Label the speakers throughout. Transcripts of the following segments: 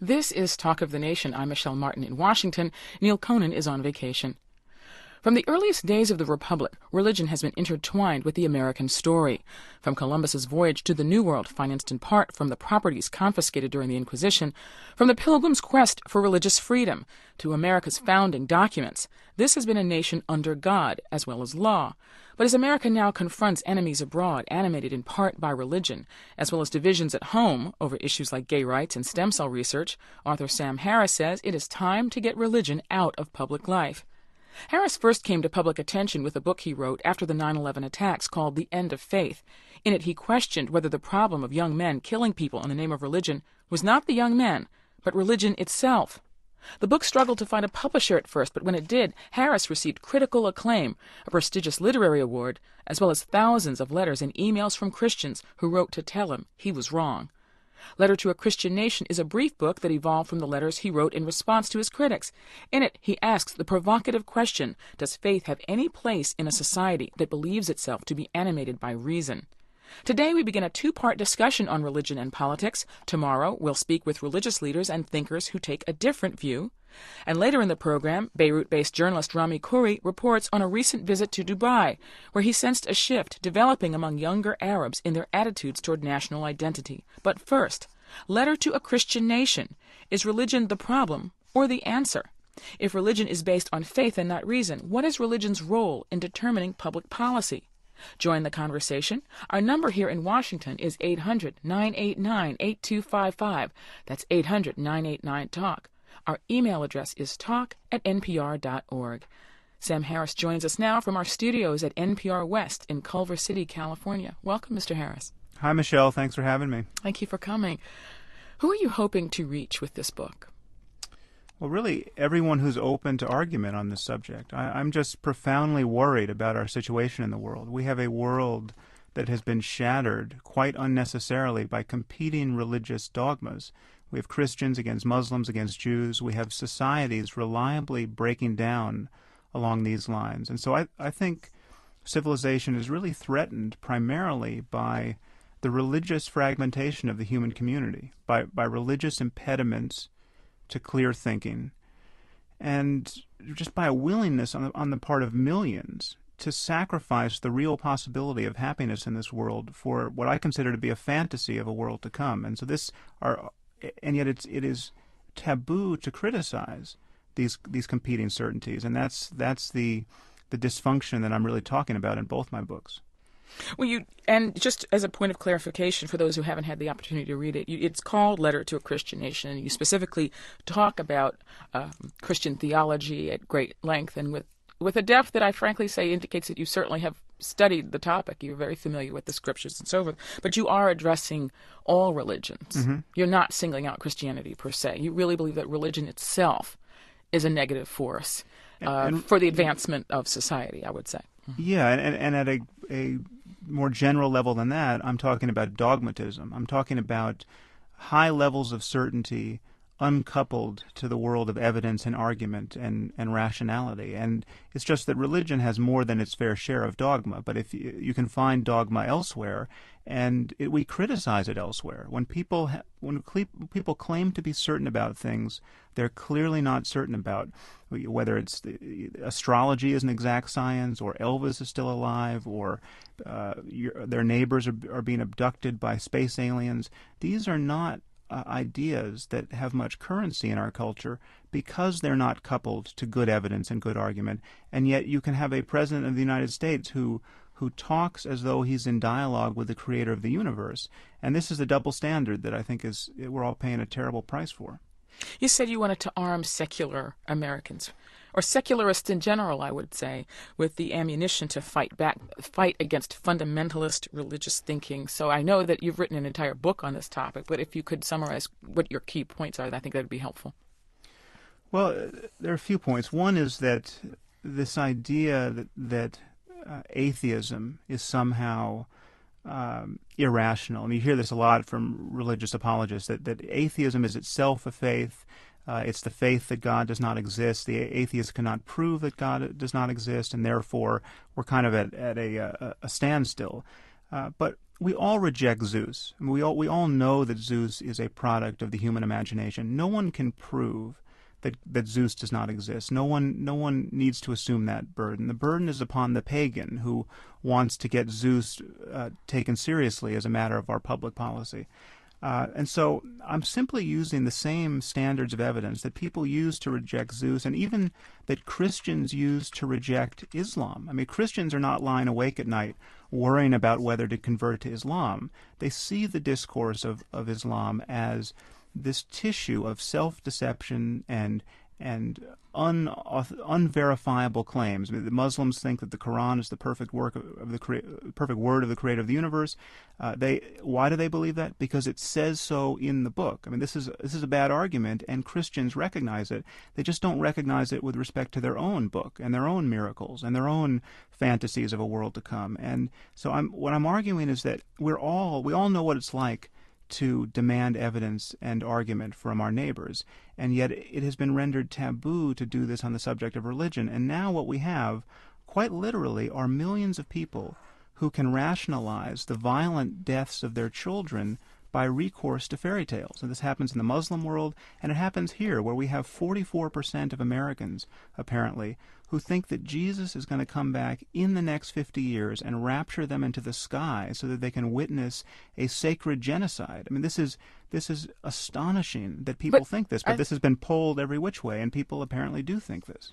Speaker 1: This is Talk of the Nation. I'm Michelle Martin in Washington. Neil Conan is on vacation. From the earliest days of the Republic, religion has been intertwined with the American story. From Columbus's voyage to the New World, financed in part from the properties confiscated during the Inquisition, from the Pilgrim's quest for religious freedom to America's founding documents, this has been a nation under God as well as law. But as America now confronts enemies abroad, animated in part by religion, as well as divisions at home over issues like gay rights and stem cell research, author Sam Harris says it is time to get religion out of public life. Harris first came to public attention with a book he wrote after the 9/11 attacks called The End of Faith. In it, he questioned whether the problem of young men killing people in the name of religion was not the young men, but religion itself. The book struggled to find a publisher at first, but when it did, Harris received critical acclaim, a prestigious literary award, as well as thousands of letters and emails from Christians who wrote to tell him he was wrong. Letter to a Christian Nation is a brief book that evolved from the letters he wrote in response to his critics. In it, he asks the provocative question, does faith have any place in a society that believes itself to be animated by reason? Today, we begin a two-part discussion on religion and politics. Tomorrow, we'll speak with religious leaders and thinkers who take a different view. And later in the program, Beirut-based journalist Rami Khouri reports on a recent visit to Dubai, where he sensed a shift developing among younger Arabs in their attitudes toward national identity. But first, Letter to a Christian Nation. Is religion the problem or the answer? If religion is based on faith and not reason, what is religion's role in determining public policy? Join the conversation. Our number here in Washington is 800-989-8255. That's 800-989-TALK. Our email address is talk@npr.org. Sam Harris joins us now from our studios at NPR West in Culver City, California. Welcome, Mr. Harris.
Speaker 2: Hi, Michelle. Thanks for having me.
Speaker 1: Thank you for coming. Who are you hoping to reach with this book?
Speaker 2: Well, really, everyone who's open to argument on this subject. I'm just profoundly worried about our situation in the world. We have a world that has been shattered quite unnecessarily by competing religious dogmas. We have Christians against Muslims, against Jews. We have societies reliably breaking down along these lines. And so I think civilization is really threatened primarily by the religious fragmentation of the human community, by religious impediments to clear thinking, and just by a willingness on the part of millions to sacrifice the real possibility of happiness in this world for what I consider to be a fantasy of a world to come. And so and yet it is taboo to criticize these competing certainties, and that's the dysfunction that I'm really talking about in both my books.
Speaker 1: Well, and just as a point of clarification for those who haven't had the opportunity to read it, it's called Letter to a Christian Nation, and you specifically talk about Christian theology at great length and with a depth that I frankly say indicates that you certainly have studied the topic. You're very familiar with the scriptures and so forth, but you are addressing all religions. Mm-hmm. You're not singling out Christianity per se. You really believe that religion itself is a negative force for the advancement of society, I would say.
Speaker 2: Yeah, and at a more general level than that, I'm talking about dogmatism. I'm talking about high levels of certainty uncoupled to the world of evidence and argument and rationality. And it's just that religion has more than its fair share of dogma, but if you can find dogma elsewhere, and we criticize it elsewhere. When people claim to be certain about things, they're clearly not certain about whether it's astrology is an exact science, or Elvis is still alive, or their neighbors are being abducted by space aliens. These are not ideas that have much currency in our culture because they're not coupled to good evidence and good argument. And yet you can have a president of the United States who talks as though he's in dialogue with the creator of the universe. And this is a double standard that I think we're all paying a terrible price for.
Speaker 1: You said you wanted to arm secular Americans, or secularists in general, I would say, with the ammunition to fight against fundamentalist religious thinking. So I know that you've written an entire book on this topic, but if you could summarize what your key points are, I think that would be helpful.
Speaker 2: Well, there are a few points. One is that this idea that atheism is somehow irrational. I mean, you hear this a lot from religious apologists, that atheism is itself a faith. It's the faith that God does not exist. The atheist cannot prove that God does not exist, and therefore we're kind of at a standstill. But we all reject Zeus. I mean, we all know that Zeus is a product of the human imagination. No one can prove that Zeus does not exist. No one needs to assume that burden. The burden is upon the pagan who wants to get Zeus taken seriously as a matter of our public policy. And so I'm simply using the same standards of evidence that people use to reject Zeus, and even that Christians use to reject Islam. I mean, Christians are not lying awake at night worrying about whether to convert to Islam. They see the discourse of Islam as this tissue of self-deception and unverifiable claims. I mean, the Muslims think that the Quran is the perfect work of the perfect word of the Creator of the universe. Why do they believe that? Because it says so in the book. I mean, this is a bad argument, and Christians recognize it. They just don't recognize it with respect to their own book and their own miracles and their own fantasies of a world to come. And so what I'm arguing is that we all know what it's like to demand evidence and argument from our neighbors, and yet it has been rendered taboo to do this on the subject of religion. And now what we have, quite literally, are millions of people who can rationalize the violent deaths of their children by recourse to fairy tales. And this happens in the Muslim world, and it happens here, where we have 44% of Americans, apparently, who think that Jesus is going to come back in the next 50 years and rapture them into the sky so that they can witness a sacred genocide. I mean, this is astonishing that people think this, but this has been polled every which way, and people apparently do think this.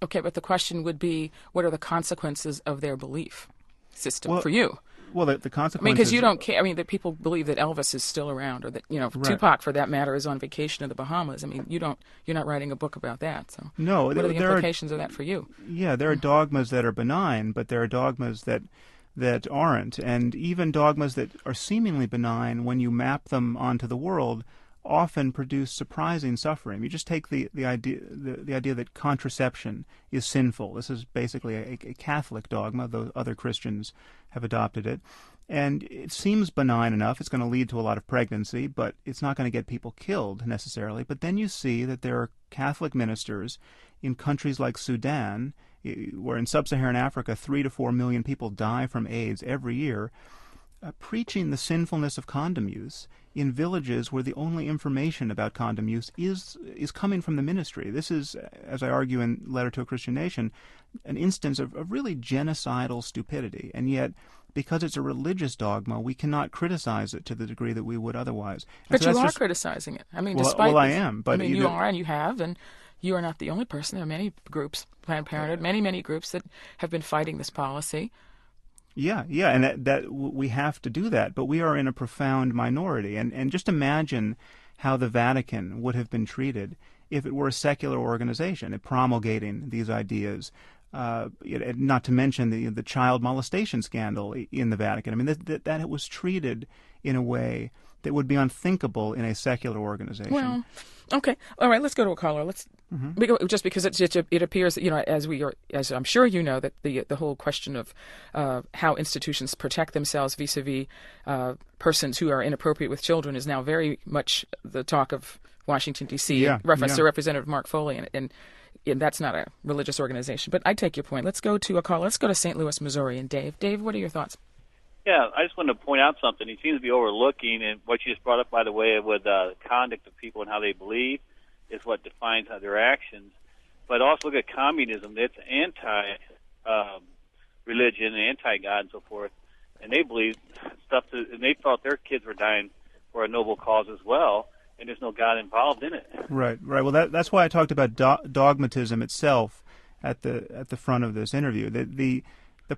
Speaker 1: Okay, but the question would be, what are the consequences of their belief system for you?
Speaker 2: Well, the consequences...
Speaker 1: I mean, because you don't care. I mean, that people believe that Elvis is still around, or that, right. Tupac, for that matter, is on vacation in the Bahamas. I mean, you're not writing a book about that. So
Speaker 2: no,
Speaker 1: what are the implications of that for you?
Speaker 2: Yeah, there are dogmas that are benign, but there are dogmas that aren't. And even dogmas that are seemingly benign, when you map them onto the world, often produce surprising suffering. You just take the idea that contraception is sinful. This is basically a Catholic dogma, though other Christians have adopted it. And it seems benign enough. It's going to lead to a lot of pregnancy, but it's not going to get people killed necessarily. But then you see that there are Catholic ministers in countries like Sudan, where in sub-Saharan Africa 3 to 4 million people die from AIDS every year, preaching the sinfulness of condom use in villages where the only information about condom use is coming from the ministry. This is, as I argue in Letter to a Christian Nation, an instance of really genocidal stupidity. And yet, because it's a religious dogma, we cannot criticize it to the degree that we would otherwise.
Speaker 1: But you are criticizing it. I mean,
Speaker 2: well, I am. But
Speaker 1: you are, and you have, and you are not the only person. There are many groups, Planned Parenthood, many groups that have been fighting this policy.
Speaker 2: Yeah, and that we have to do that, but we are in a profound minority. And just imagine how the Vatican would have been treated if it were a secular organization promulgating these ideas. Not to mention the child molestation scandal in the Vatican. I mean, that it was treated in a way that would be unthinkable in a secular organization.
Speaker 1: Well, okay, all right. Let's go to a caller. Just because it appears that as I'm sure you know, that the whole question of how institutions protect themselves vis-a-vis persons who are inappropriate with children is now very much the talk of Washington D.C. Reference to Representative Mark Foley, and that's not a religious organization. But I take your point. Let's go to a caller. Let's go to St. Louis, Missouri, and Dave. Dave, what are your thoughts?
Speaker 3: Yeah, I just wanted to point out something. He seems to be overlooking, and what you just brought up, by the way, with the conduct of people and how they believe is what defines their actions. But also look at communism. It's anti-religion, anti-God, and so forth. And they believe and they thought their kids were dying for a noble cause as well, and there's no God involved in it.
Speaker 2: Right. Well, that's why I talked about dogmatism itself at the front of this interview. The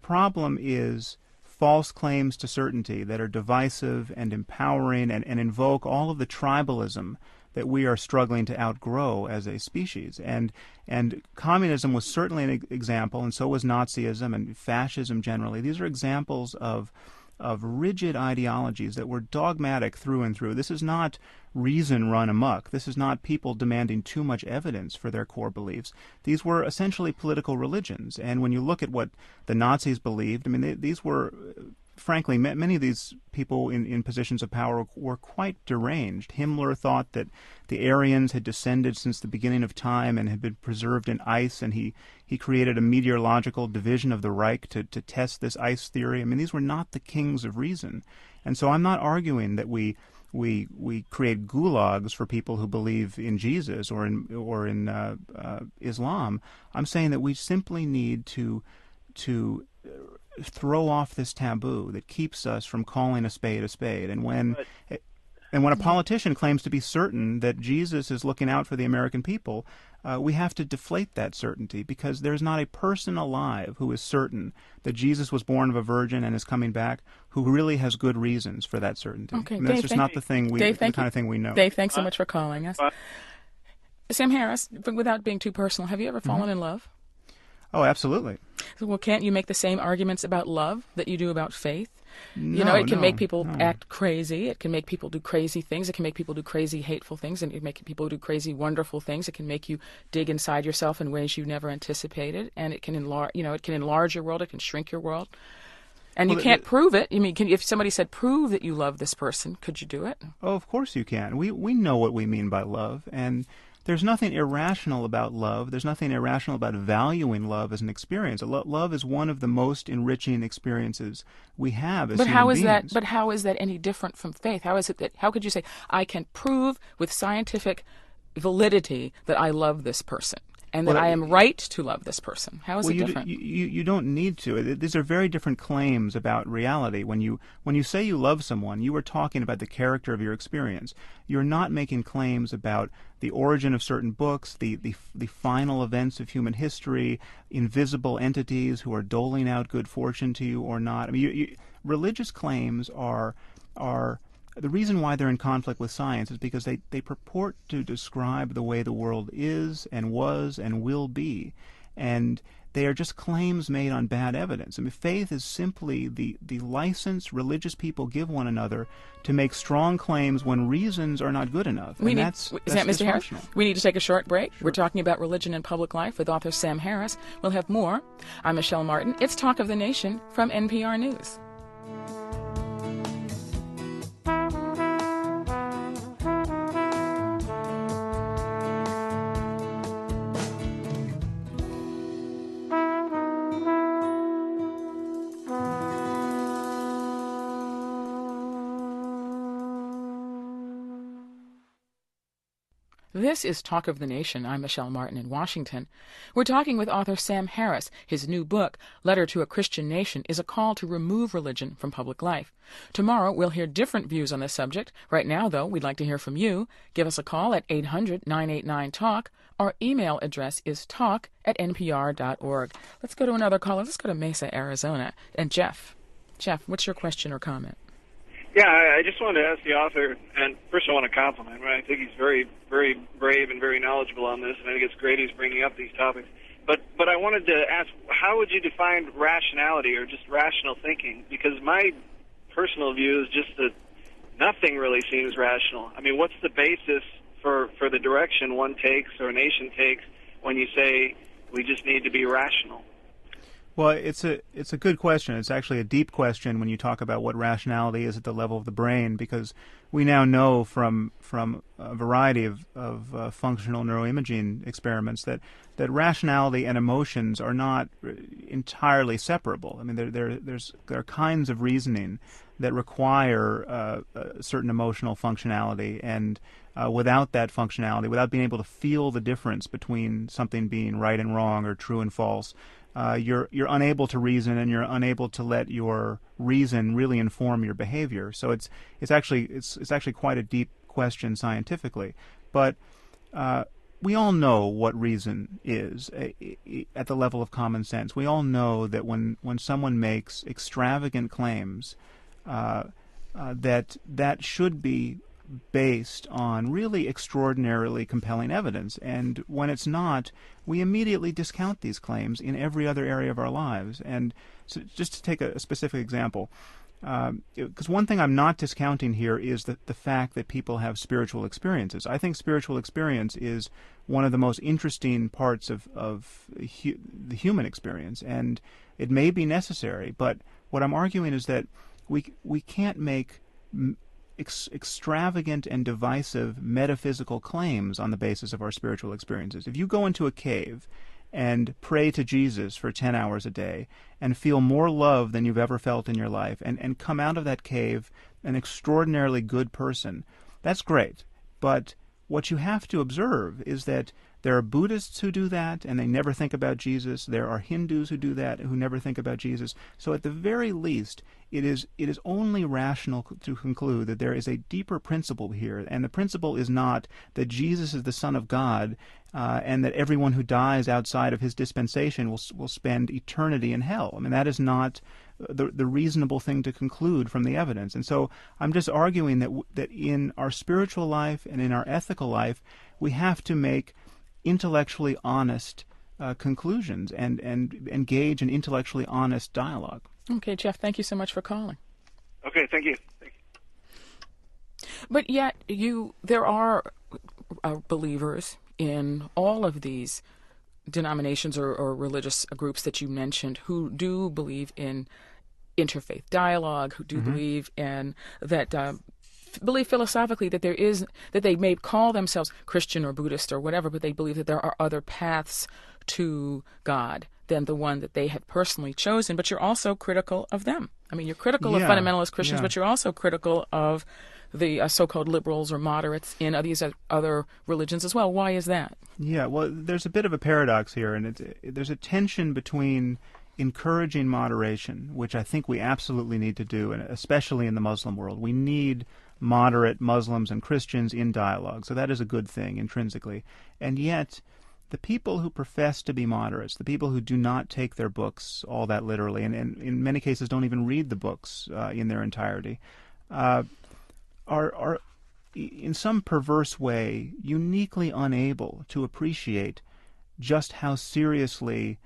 Speaker 2: problem is false claims to certainty that are divisive and empowering and invoke all of the tribalism that we are struggling to outgrow as a species. And communism was certainly an example, and so was Nazism and fascism generally. These are examples of rigid ideologies that were dogmatic through and through. This is not reason run amok. This is not people demanding too much evidence for their core beliefs. These were essentially political religions. And when you look at what the Nazis believed, I mean, these were frankly, many of these people in positions of power were quite deranged. Himmler thought that the Aryans had descended since the beginning of time and had been preserved in ice, and he created a meteorological division of the Reich to test this ice theory. I mean, these were not the kings of reason. And so I'm not arguing that we create gulags for people who believe in Jesus or in Islam. I'm saying that we simply need to throw off this taboo that keeps us from calling a spade a spade. And when a politician claims to be certain that Jesus is looking out for the American people, we have to deflate that certainty, because there's not a person alive who is certain that Jesus was born of a virgin and is coming back who really has good reasons for that certainty.
Speaker 1: Okay,
Speaker 2: and that's just not the kind of thing we know.
Speaker 1: Dave, thanks so much for calling us. Sam Harris, without being too personal, have you ever fallen in love?
Speaker 2: Oh, absolutely.
Speaker 1: Well, can't you make the same arguments about love that you do about faith?
Speaker 2: No,
Speaker 1: it can make people act crazy. It can make people do crazy things. It can make people do crazy, hateful things. And it can make people do crazy, wonderful things. It can make you dig inside yourself in ways you never anticipated. And it can enlarge your world. It can shrink your world. And you can't prove it. I mean, if somebody said, prove that you love this person, could you do it?
Speaker 2: Oh, of course you can. We know what we mean by love, and there's nothing irrational about love. There's nothing irrational about valuing love as an experience. Love is one of the most enriching experiences we have as human beings.
Speaker 1: But how is that any different from faith? How could you say, I can prove with scientific validity that I love this person and that I am right to love this person? How is it different?
Speaker 2: You don't need to. These are very different claims about reality. When you say you love someone, you are talking about the character of your experience. You're not making claims about the origin of certain books, the final events of human history, invisible entities who are doling out good fortune to you or not. I mean, religious claims are the reason why they're in conflict with science is because they purport to describe the way the world is and was and will be. And they are just claims made on bad evidence. I mean, faith is simply the license religious people give one another to make strong claims when reasons are not good enough. That's
Speaker 1: Mr. Harris? We need to take a short break.
Speaker 2: Sure.
Speaker 1: We're talking about religion and public life with author Sam Harris. We'll have more. I'm Michelle Martin. It's Talk of the Nation from NPR News. This is Talk of the Nation. I'm Michelle Martin in Washington. We're talking with author Sam Harris. His new book, Letter to a Christian Nation, is a call to remove religion from public life. Tomorrow, we'll hear different views on this subject. Right now, though, we'd like to hear from you. Give us a call at 800-989-TALK. Our email address is talk@npr.org. Let's go to another caller. Let's go to Mesa, Arizona. And Jeff. Jeff, what's your question or comment?
Speaker 4: Yeah, I just wanted to ask the author, and first I want to compliment him. Right? I think he's very, very brave and very knowledgeable on this, and I think it's great he's bringing up these topics. But I wanted to ask, how would you define rationality or just rational thinking? Because my personal view is just that nothing really seems rational. I mean, what's the basis for the direction one takes or a nation takes when you say we just need to be rational?
Speaker 2: Well, it's a good question. It's actually a deep question when you talk about what rationality is at the level of the brain, because we now know from a variety of functional neuroimaging experiments that rationality and emotions are not entirely separable. I mean, there are kinds of reasoning that require a certain emotional functionality, and without that functionality, without being able to feel the difference between something being right and wrong or true and false, you're unable to reason, and you're unable to let your reason really inform your behavior. So it's actually quite a deep question scientifically, but we all know what reason is at the level of common sense. We all know that when someone makes extravagant claims, that should be based on really extraordinarily compelling evidence. And when it's not, we immediately discount these claims in every other area of our lives. And so just to take a specific example, because one thing I'm not discounting here is the fact that people have spiritual experiences. I think spiritual experience is one of the most interesting parts of the human experience, and it may be necessary, but What I'm arguing is that we can't make extravagant and divisive metaphysical claims on the basis of our spiritual experiences. If you go into a cave and pray to Jesus for 10 hours a day and feel more love than you've ever felt in your life and come out of that cave an extraordinarily good person, that's great. But what you have to observe is that there are Buddhists who do that and they never think about Jesus. There are Hindus who do that who never think about Jesus. So at the very least, it is only rational to conclude that there is a deeper principle here, and the principle is not that Jesus is the Son of God and that everyone who dies outside of his dispensation will spend eternity in hell. I mean, that is not the reasonable thing to conclude from the evidence. And so I'm just arguing that in our spiritual life and in our ethical life, we have to make intellectually honest conclusions and engage in intellectually honest dialogue.
Speaker 1: Okay, Jeff, thank you so much for calling.
Speaker 4: Okay, thank you.
Speaker 1: But yet, there are believers in all of these denominations or religious groups that you mentioned who do believe in interfaith dialogue, who do believe in that. Believe philosophically that they may call themselves Christian or Buddhist or whatever, but they believe that there are other paths to God than the one that they have personally chosen. But you're also critical of them. I mean, you're critical of fundamentalist Christians, but you're also critical of the so-called liberals or moderates in these other religions as well. Why is that? Yeah,
Speaker 2: well, there's a bit of a paradox here, and there's a tension between encouraging moderation, which I think we absolutely need to do, and especially in the Muslim world. We need moderate Muslims and Christians in dialogue, so that is a good thing intrinsically. And yet, the people who profess to be moderates, the people who do not take their books all that literally, and in many cases don't even read the books in their entirety, are in some perverse way uniquely unable to appreciate just how seriously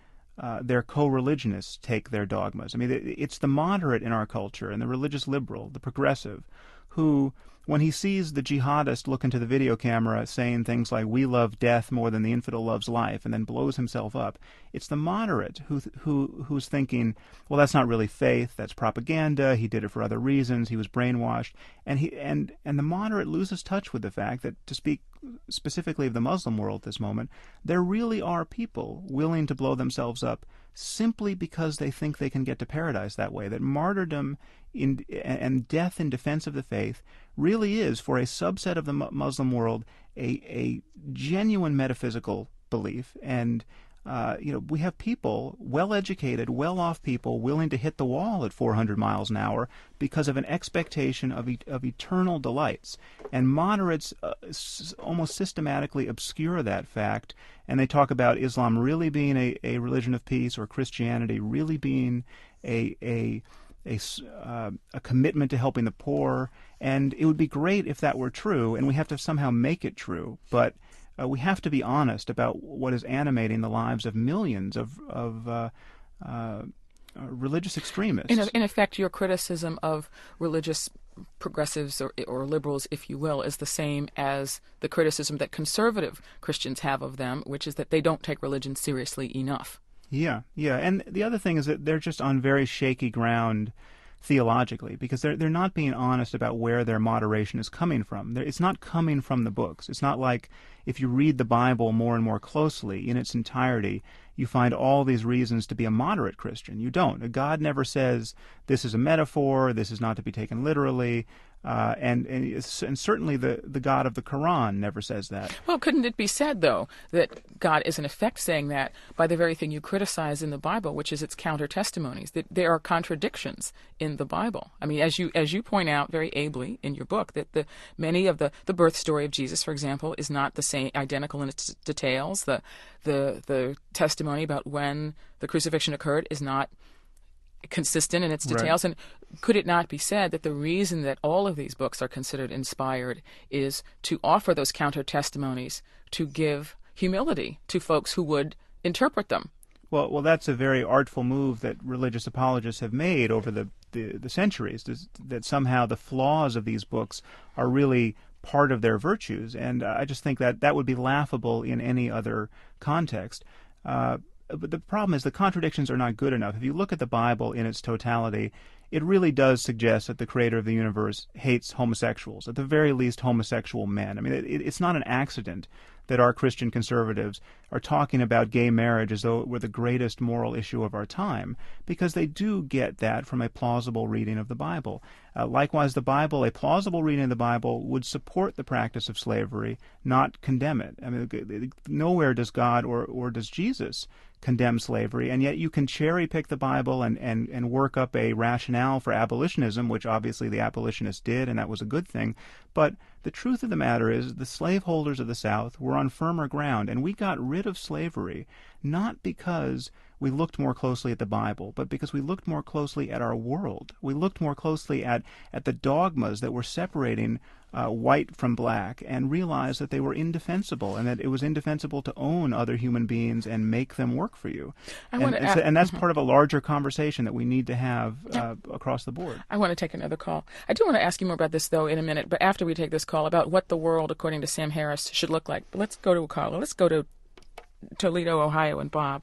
Speaker 2: their co-religionists take their dogmas. I mean, it's the moderate in our culture, and the religious liberal, the progressive, who, when he sees the jihadist look into the video camera saying things like, "We love death more than the infidel loves life," and then blows himself up, it's the moderate who's thinking, well, that's not really faith, that's propaganda, he did it for other reasons, he was brainwashed, and the moderate loses touch with the fact that, to speak specifically of the Muslim world at this moment, there really are people willing to blow themselves up simply because they think they can get to paradise that way, that martyrdom and death in defense of the faith really is, for a subset of the Muslim world, a genuine metaphysical belief. And we have people, well-educated, well-off people, willing to hit the wall at 400 miles an hour because of an expectation of eternal delights. And moderates almost systematically obscure that fact, and they talk about Islam really being a religion of peace, or Christianity really being a commitment to helping the poor. And it would be great if that were true, and we have to somehow make it true. But we have to be honest about what is animating the lives of millions of religious extremists.
Speaker 1: In effect, your criticism of religious progressives or liberals, if you will, is the same as the criticism that conservative Christians have of them, which is that they don't take religion seriously enough.
Speaker 2: Yeah. And the other thing is that they're just on very shaky ground theologically, because they're not being honest about where their moderation is coming from. It's not coming from the books. It's not like if you read the Bible more and more closely in its entirety, you find all these reasons to be a moderate Christian. You don't. God never says this is a metaphor, this is not to be taken literally, and certainly the God of the Quran never says that.
Speaker 1: Well, couldn't it be said, though, that God is in effect saying that by the very thing you criticize in the Bible, which is its counter-testimonies, that there are contradictions in the Bible? I mean, as you point out very ably in your book, that many of the birth story of Jesus, for example, is not the same, identical in its details. The testimony about when the crucifixion occurred is not consistent in its details. Right. And could it not be said that the reason that all of these books are considered inspired is to offer those counter-testimonies, to give humility to folks who would interpret them?
Speaker 2: Well, that's a very artful move that religious apologists have made over the centuries, that somehow the flaws of these books are really part of their virtues. And I just think that would be laughable in any other context. but the problem is the contradictions are not good enough. If you look at the Bible in its totality, it really does suggest that the creator of the universe hates homosexuals, at the very least homosexual men. I mean, it's not an accident that our Christian conservatives are talking about gay marriage as though it were the greatest moral issue of our time, because they do get that from a plausible reading of the Bible. Likewise, the Bible, a plausible reading of the Bible, would support the practice of slavery, not condemn it. I mean, nowhere does God or does Jesus condemn slavery, and yet you can cherry-pick the Bible and work up a rationale for abolitionism, which obviously the abolitionists did, and that was a good thing. But the truth of the matter is the slaveholders of the South were on firmer ground, and we got rid of slavery not because we looked more closely at the Bible, but because we looked more closely at our world. We looked more closely at the dogmas that were separating white from black, and realized that they were indefensible, and that it was indefensible to own other human beings and make them work for you. And that's part of a larger conversation that we need to have across the board. I
Speaker 1: want to take another call. I do want to ask you more about this, though, in a minute, but after we take this call, about what the world, according to Sam Harris, should look like. But let's go to a caller. Let's go to Toledo, Ohio, and Bob.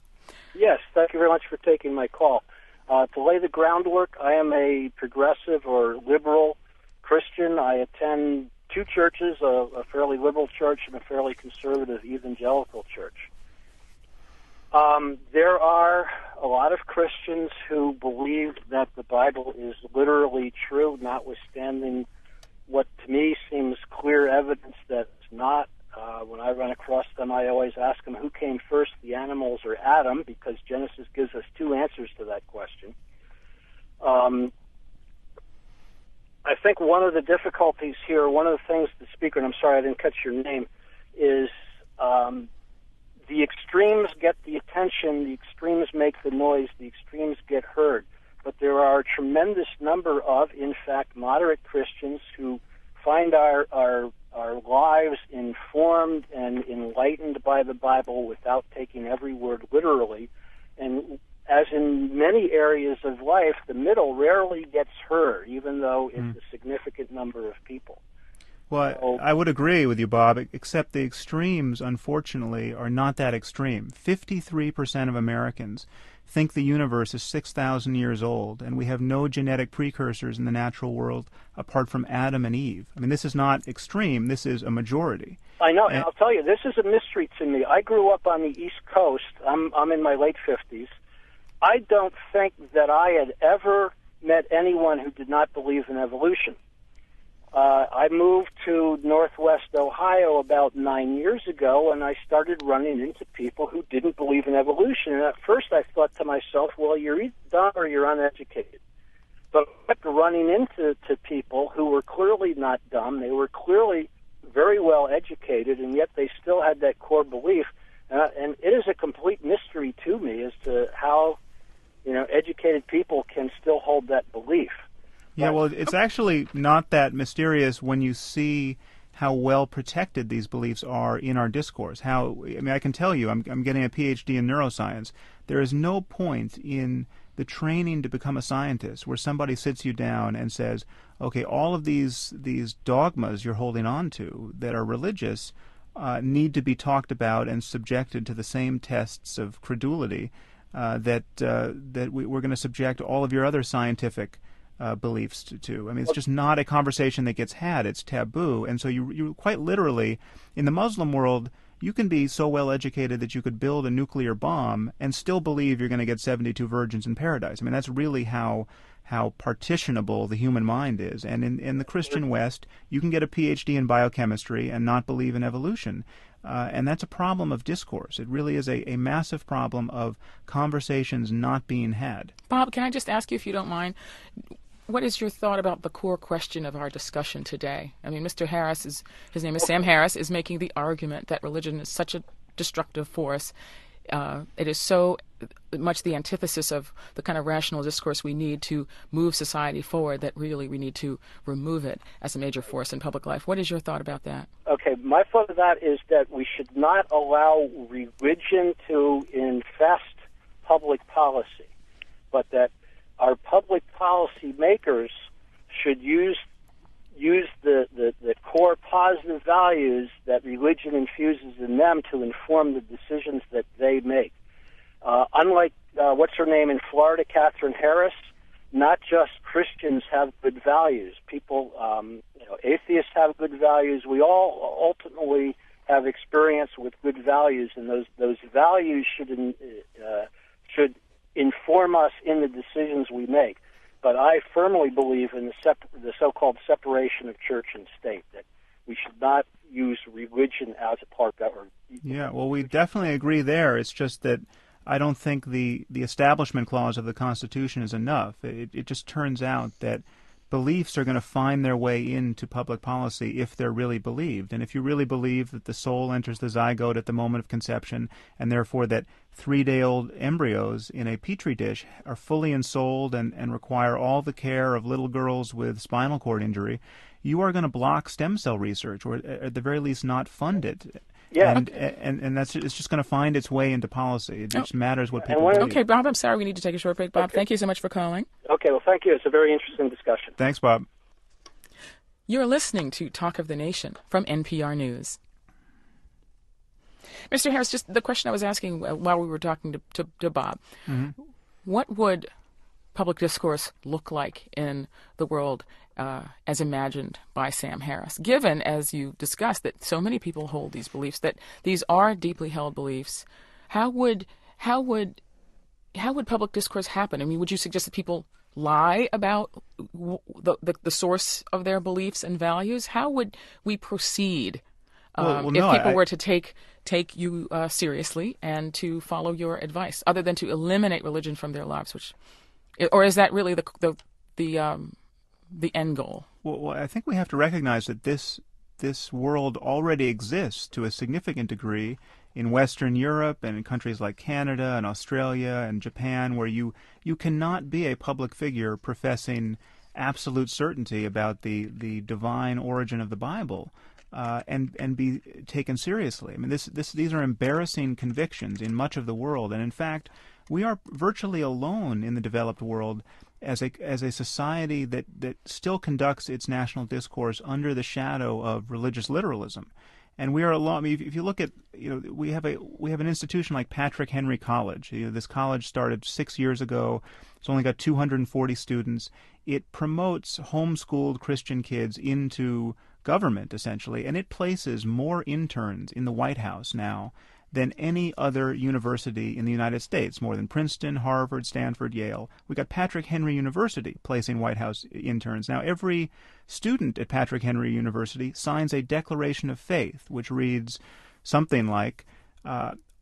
Speaker 5: Yes, thank you very much for taking my call. To lay the groundwork, I am a progressive or liberal Christian. I attend two churches, a fairly liberal church and a fairly conservative evangelical church. There are a lot of Christians who believe that the Bible is literally true, notwithstanding what to me seems clear evidence that it's not. When I run across them, I always ask them who came first, the animals or Adam, because Genesis gives us two answers to that question. I think one of the difficulties here, one of the things the speaker, and I'm sorry I didn't catch your name, is the extremes get the attention, the extremes make the noise, the extremes get heard. But there are a tremendous number of, in fact, moderate Christians who find our lives informed and enlightened by the Bible without taking every word literally. And as in many areas of life, the middle rarely gets heard, even though it's a significant number of people.
Speaker 2: Well,
Speaker 5: So,
Speaker 2: I would agree with you, Bob, except the extremes, unfortunately, are not that extreme. 53% of Americans think the universe is 6,000 years old, and we have no genetic precursors in the natural world apart from Adam and Eve. I mean, this is not extreme. This is a majority.
Speaker 5: I know, and I'll tell you, this is a mystery to me. I grew up on the East Coast. I'm in my late 50s. I don't think that I had ever met anyone who did not believe in evolution. I moved to Northwest Ohio about 9 years ago, and I started running into people who didn't believe in evolution. And at first I thought to myself, well, you're either dumb or you're uneducated. But I kept running into people who were clearly not dumb. They were clearly very well educated, and yet they still had that core belief. And it is a complete mystery to me as to how, educated people can still hold that belief.
Speaker 2: Yeah, well, it's actually not that mysterious when you see how well protected these beliefs are in our discourse. I can tell you, I'm getting a PhD in neuroscience. There is no point in the training to become a scientist where somebody sits you down and says, okay, all of these dogmas you're holding on to that are religious need to be talked about and subjected to the same tests of credulity that we're going to subject all of your other scientific beliefs to. I mean, it's just not a conversation that gets had. It's taboo. And so you quite literally, in the Muslim world, you can be so well educated that you could build a nuclear bomb and still believe you're going to get 72 virgins in paradise. I mean, that's really how partitionable the human mind is. And in the Christian West, you can get a PhD in biochemistry and not believe in evolution. And that's a problem of discourse. It really is a massive problem of conversations not being had.
Speaker 1: Bob, can I just ask you, if you don't mind, what is your thought about the core question of our discussion today? I mean, Mr. Harris, his name is Sam Harris, is making the argument that religion is such a destructive force. It is so much the antithesis of the kind of rational discourse we need to move society forward that really we need to remove it as a major force in public life. What is your thought about that?
Speaker 5: Okay, my thought of that is that we should not allow religion to infest public policy, but that our public policy makers should use the core positive values that religion infuses in them to inform the decisions that they make. Unlike, what's her name in Florida, Catherine Harris, not just Christians have good values. People, atheists have good values. We all ultimately have experience with good values, and those values should inform us in the decisions we make. But I firmly believe in the so-called separation of church and state, that we should not use religion as a part that we're...
Speaker 2: Yeah, well, we definitely agree there. It's just that I don't think the Establishment Clause of the Constitution is enough. It just turns out that beliefs are going to find their way into public policy if they're really believed. And if you really believe that the soul enters the zygote at the moment of conception, and therefore that 3-day-old embryos in a petri dish are fully ensouled and require all the care of little girls with spinal cord injury, you are going to block stem cell research, or at the very least not fund it.
Speaker 5: Yeah.
Speaker 2: And it's just going to find its way into policy. It just matters what people believe.
Speaker 1: Okay, Bob, I'm sorry we need to take a short break. Bob, Thank you so much for calling.
Speaker 5: Okay, well, thank you. It's a very interesting discussion.
Speaker 2: Thanks, Bob.
Speaker 1: You're listening to Talk of the Nation from NPR News. Mr. Harris, just the question I was asking while we were talking to Bob, what would public discourse look like in the world as imagined by Sam Harris, given, as you discussed, that so many people hold these beliefs, that these are deeply held beliefs? How would public discourse happen? I mean, would you suggest that people lie about the source of their beliefs and values? How would we proceed if people were to take you seriously and to follow your advice, other than to eliminate religion from their lives? Or is that really the end goal?
Speaker 2: Well, I think we have to recognize that this world already exists to a significant degree in Western Europe and in countries like Canada and Australia and Japan, where you cannot be a public figure professing absolute certainty about the divine origin of the Bible and be taken seriously. I mean, these are embarrassing convictions in much of the world, and in fact, we are virtually alone in the developed world as a society that still conducts its national discourse under the shadow of religious literalism. And we are alone. I mean, if you look at, we have an institution like Patrick Henry College. This college started 6 years ago. It's only got 240 students. It promotes homeschooled Christian kids into government, essentially, and it places more interns in the White House now than any other university in the United States, more than Princeton, Harvard, Stanford, Yale. We got Patrick Henry University placing White House interns. Now, every student at Patrick Henry University signs a declaration of faith, which reads something like,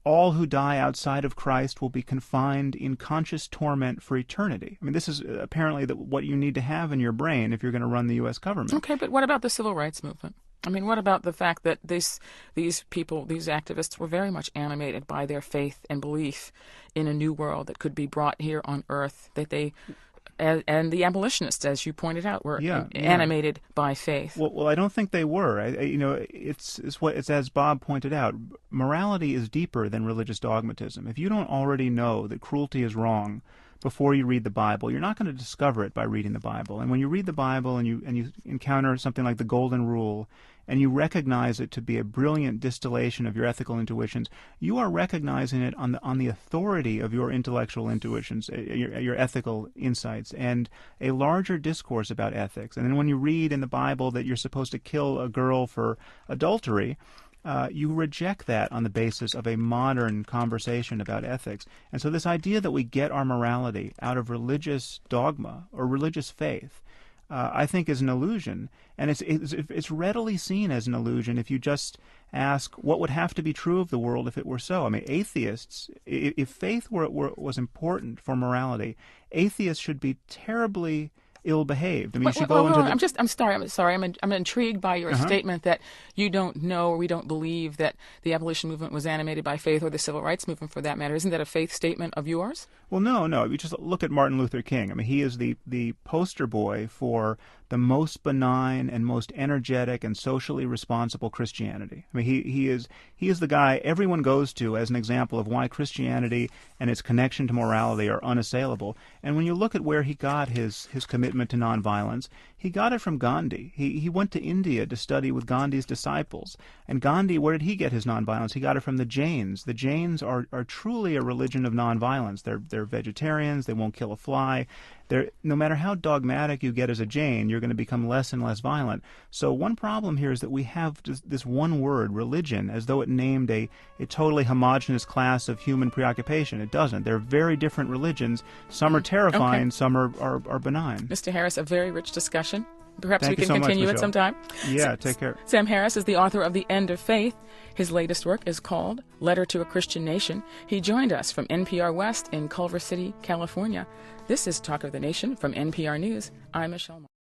Speaker 2: all who die outside of Christ will be confined in conscious torment for eternity. I mean, this is apparently what you need to have in your brain if you're going to run the U.S. government.
Speaker 1: Okay, but what about the civil rights movement? I mean, what about the fact that these people, these activists, were very much animated by their faith and belief in a new world that could be brought here on Earth, that they, and the abolitionists, as you pointed out, were animated by faith?
Speaker 2: Well, I don't think they were. It's as Bob pointed out, morality is deeper than religious dogmatism. If you don't already know that cruelty is wrong before you read the Bible, you're not going to discover it by reading the Bible. And when you read the Bible and you encounter something like the Golden Rule, and you recognize it to be a brilliant distillation of your ethical intuitions, you are recognizing it on the authority of your intellectual intuitions, your ethical insights, and a larger discourse about ethics. And then when you read in the Bible that you're supposed to kill a girl for adultery, you reject that on the basis of a modern conversation about ethics. And so this idea that we get our morality out of religious dogma or religious faith, I think is an illusion. And it's readily seen as an illusion if you just ask what would have to be true of the world if it were so. I mean, atheists, if faith was important for morality, atheists should be terribly ill-behaved. I mean,
Speaker 1: I'm sorry. I'm intrigued by your statement that you don't know, or we don't believe that the abolition movement was animated by faith, or the civil rights movement for that matter. Isn't that a faith statement of yours?
Speaker 2: Well, no. You just look at Martin Luther King. I mean, he is the poster boy for the most benign and most energetic and socially responsible Christianity. I mean, he is the guy everyone goes to as an example of why Christianity and its connection to morality are unassailable. And when you look at where he got his commitment to nonviolence, He got it from Gandhi. He went to India to study with Gandhi's disciples. And Gandhi, where did he get his nonviolence? He got it from the Jains. The Jains are truly a religion of nonviolence. They're vegetarians. They won't kill a fly. No matter how dogmatic you get as a Jain, you're going to become less and less violent. So one problem here is that we have this one word, religion, as though it named a totally homogeneous class of human preoccupation. It doesn't. They're very different religions. Some are terrifying, some are benign.
Speaker 1: Mr. Harris, a very rich discussion. Perhaps
Speaker 2: Thank
Speaker 1: we
Speaker 2: you
Speaker 1: can
Speaker 2: so much,
Speaker 1: continue it
Speaker 2: Michelle.
Speaker 1: sometime.
Speaker 2: Yeah, take care.
Speaker 1: Sam Harris is the author of The End of Faith. His latest work is called Letter to a Christian Nation. He joined us from NPR West in Culver City, California. This is Talk of the Nation from NPR News. I'm Michelle Martin.